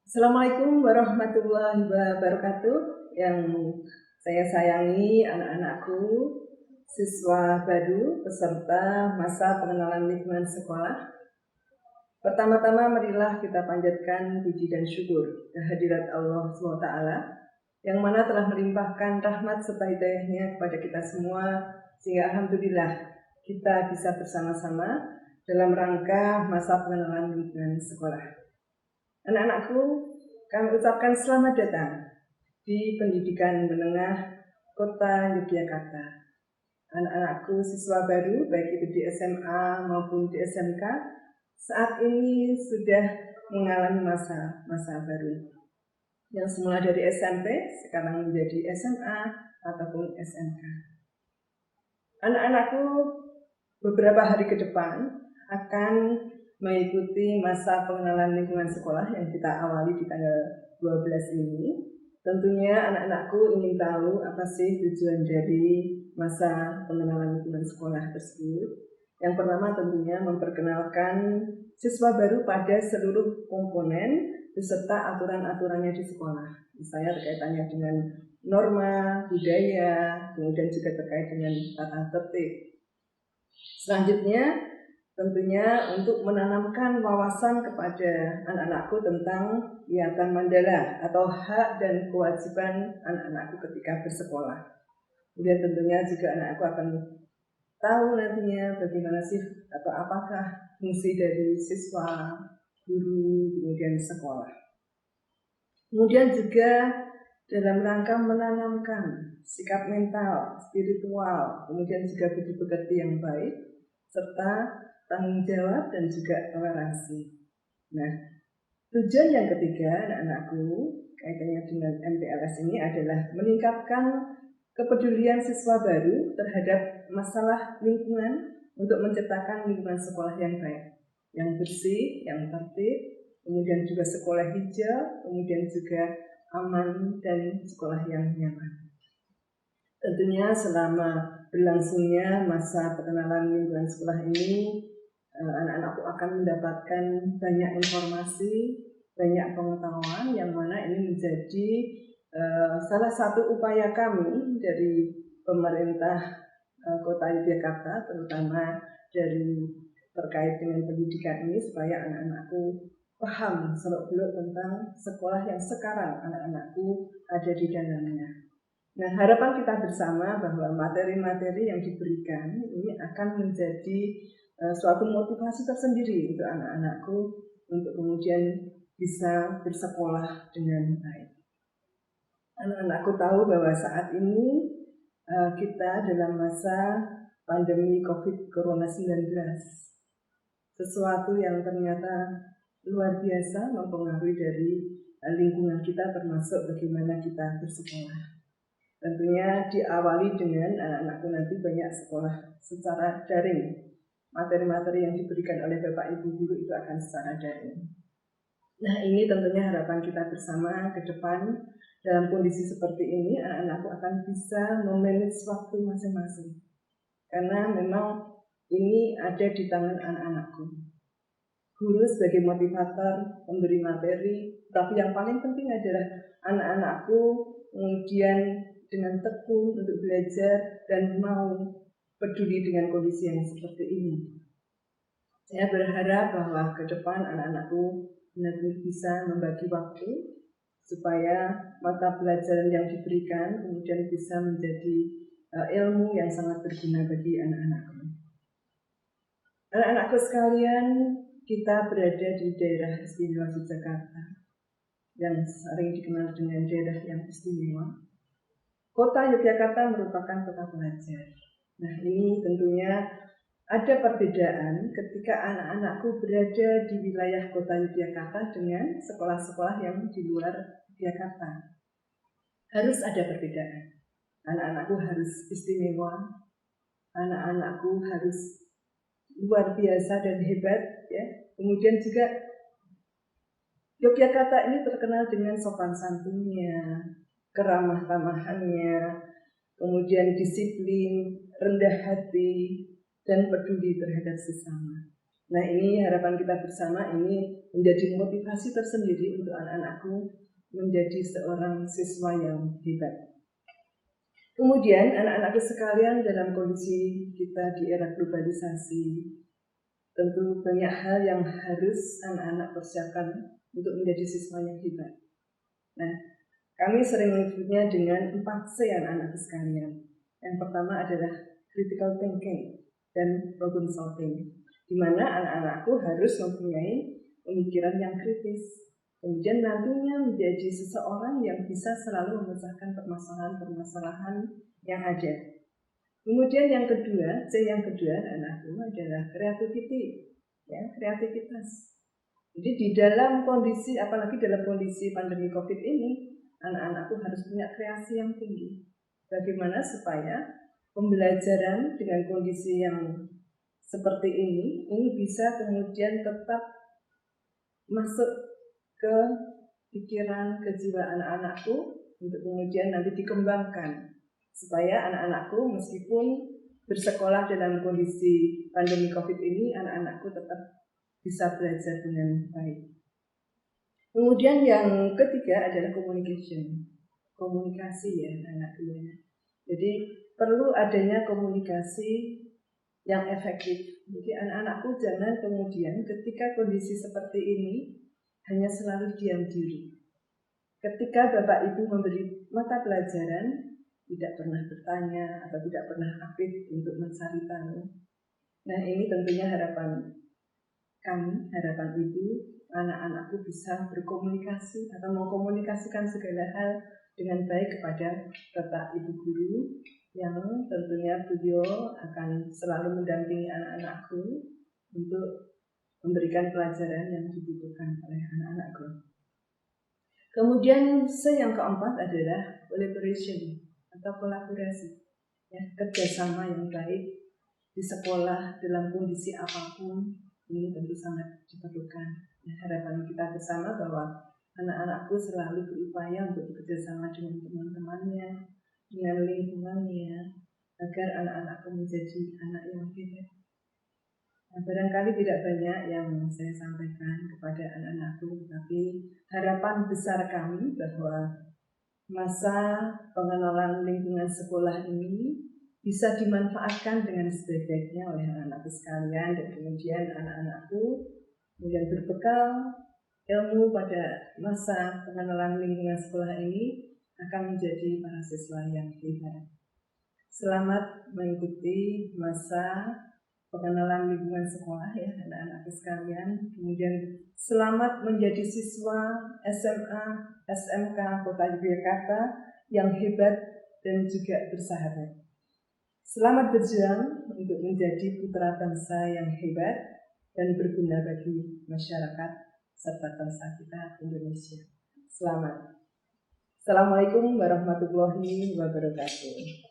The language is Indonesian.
Assalamualaikum warahmatullahi wabarakatuh. Yang saya sayangi anak-anakku, siswa baru peserta masa pengenalan lingkungan sekolah. Pertama-tama marilah kita panjatkan puji dan syukur kehadirat Allah SWT yang mana telah melimpahkan rahmat serta hidayahnya kepada kita semua, sehingga alhamdulillah kita bisa bersama-sama dalam rangka masa pengenalan lingkungan sekolah. Anak-anakku, kami ucapkan selamat datang di Pendidikan Menengah Kota Yogyakarta. Anak-anakku siswa baru, baik itu di SMA maupun di SMK, saat ini sudah mengalami masa baru. Yang semula dari SMP, sekarang menjadi SMA ataupun SMK. Anak-anakku beberapa hari ke depan akan mengikuti masa pengenalan lingkungan sekolah yang kita awali di tanggal 12 ini. Tentunya anak-anakku ingin tahu apa sih tujuan dari masa pengenalan lingkungan sekolah tersebut. Yang pertama tentunya memperkenalkan siswa baru pada seluruh komponen beserta aturan-aturannya di sekolah. Misalnya terkaitannya dengan norma, budaya, kemudian juga terkait dengan tata tertib. Selanjutnya, tentunya untuk menanamkan wawasan kepada anak-anakku tentang Yatan Mandala atau hak dan kewajiban anak-anakku ketika bersekolah. Kemudian tentunya juga anakku akan tahu nantinya bagaimana sih atau apakah fungsi dari siswa, guru, kemudian sekolah. Kemudian juga dalam rangka menanamkan sikap mental, spiritual, kemudian juga budi pekerti yang baik, serta tanggung jawab dan juga toleransi. Nah, tujuan yang ketiga anak-anakku kaitannya dengan MPLS ini adalah meningkatkan kepedulian siswa baru terhadap masalah lingkungan untuk menciptakan lingkungan sekolah yang baik, yang bersih, yang tertib, kemudian juga sekolah hijau, kemudian juga aman dan sekolah yang nyaman. Tentunya selama berlangsungnya masa perkenalan lingkungan sekolah ini, anak-anakku akan mendapatkan banyak informasi, banyak pengetahuan yang mana ini menjadi salah satu upaya kami dari pemerintah Kota Yogyakarta, terutama dari terkait dengan pendidikan ini, supaya anak-anakku paham seluk-beluk tentang sekolah yang sekarang anak-anakku ada di dalamnya. Nah, harapan kita bersama bahwa materi-materi yang diberikan ini akan menjadi suatu motivasi tersendiri untuk anak-anakku untuk kemudian bisa bersekolah dengan baik. Anak-anakku tahu bahwa saat ini kita dalam masa pandemi COVID-19, sesuatu yang ternyata luar biasa mempengaruhi dari lingkungan kita, termasuk bagaimana kita bersekolah. Tentunya diawali dengan anak-anakku nanti banyak sekolah secara daring. Materi-materi yang diberikan oleh Bapak Ibu Guru itu akan secara daring. Nah, ini tentunya harapan kita bersama ke depan. Dalam kondisi seperti ini, anak-anakku akan bisa memanage waktu masing-masing. Karena memang ini ada di tangan anak-anakku. Guru sebagai motivator, memberi materi, tapi yang paling penting adalah anak-anakku kemudian dengan tekun untuk belajar dan mau peduli dengan kondisi yang seperti ini. Saya berharap bahwa ke depan anak-anakku benar-benar bisa membagi waktu supaya mata pelajaran yang diberikan kemudian bisa menjadi ilmu yang sangat berguna bagi anak-anakku. Anak-anakku sekalian, kita berada di daerah istimewa Yogyakarta yang sering dikenal dengan daerah yang istimewa. Kota Yogyakarta merupakan kota pelajar. Nah, ini tentunya ada perbedaan ketika anak-anakku berada di wilayah kota Yogyakarta dengan sekolah-sekolah yang di luar Yogyakarta. Harus ada perbedaan. Anak-anakku harus istimewa, anak-anakku harus luar biasa dan hebat, ya. Kemudian juga Yogyakarta ini terkenal dengan sopan santunnya, keramah tamahannya, kemudian disiplin, rendah hati, dan peduli terhadap sesama. Nah, ini harapan kita bersama, ini menjadi motivasi tersendiri untuk anak-anakku menjadi seorang siswa yang hebat. Kemudian anak-anakku sekalian, dalam kondisi kita di era globalisasi, tentu banyak hal yang harus anak-anak persiapkan untuk menjadi siswa yang hebat. Nah, kami sering menyebutnya dengan 4C anak-anakku sekalian. Yang pertama adalah critical thinking dan problem solving, di mana anak-anakku harus mempunyai pemikiran yang kritis, kemudian nantinya menjadi seseorang yang bisa selalu memecahkan permasalahan-permasalahan yang ada. Kemudian yang kedua, C yang kedua anak-anakku adalah creativity, ya, kreativitas. Jadi di dalam kondisi, apalagi dalam kondisi pandemi COVID ini, anak-anakku harus punya kreasi yang tinggi. Bagaimana supaya pembelajaran dengan kondisi yang seperti ini bisa kemudian tetap masuk ke pikiran, ke jiwa anak-anakku untuk kemudian nanti dikembangkan, supaya anak-anakku meskipun bersekolah dalam kondisi pandemi COVID ini, anak-anakku tetap bisa belajar dengan baik. Kemudian yang ketiga adalah komunikasi ya anak-anakku. Jadi perlu adanya komunikasi yang efektif. Jadi anak-anakku jangan kemudian ketika kondisi seperti ini hanya selalu diam diri. Ketika Bapak Ibu memberi mata pelajaran, tidak pernah bertanya atau tidak pernah aktif untuk mencari tahu. Nah, ini tentunya harapan kami, harapan Ibu, anak-anakku bisa berkomunikasi atau mengkomunikasikan segala hal dengan baik kepada Bapak Ibu guru, yang tentunya beliau akan selalu mendampingi anak-anakku untuk memberikan pelajaran yang dibutuhkan oleh anak-anakku. Kemudian C yang keempat adalah collaboration atau kolaborasi, ya, kerjasama yang baik di sekolah dalam kondisi apapun. Ini tentu sangat diperlukan. Nah, harapan kita bersama bahwa anak-anakku selalu berupaya untuk bekerjasama dengan teman-temannya, dengan lingkungannya, agar anak-anakku menjadi anak yang hebat. Nah, barangkali tidak banyak yang saya sampaikan kepada anak-anakku, tapi harapan besar kami bahwa masa pengenalan lingkungan sekolah ini bisa dimanfaatkan dengan sebaik-baiknya oleh anak-anakku sekalian, dan kemudian anak-anakku kemudian berbekal ilmu pada masa pengenalan lingkungan sekolah ini akan menjadi para siswa yang hebat. Selamat mengikuti masa pengenalan lingkungan sekolah ya anak-anakku sekalian. Kemudian selamat menjadi siswa SMA, SMK Kota Yogyakarta yang hebat dan juga bersahabat. Selamat berjuang untuk menjadi putra bangsa yang hebat dan berguna bagi masyarakat serta bangsa kita Indonesia. Selamat. Assalamualaikum warahmatullahi wabarakatuh.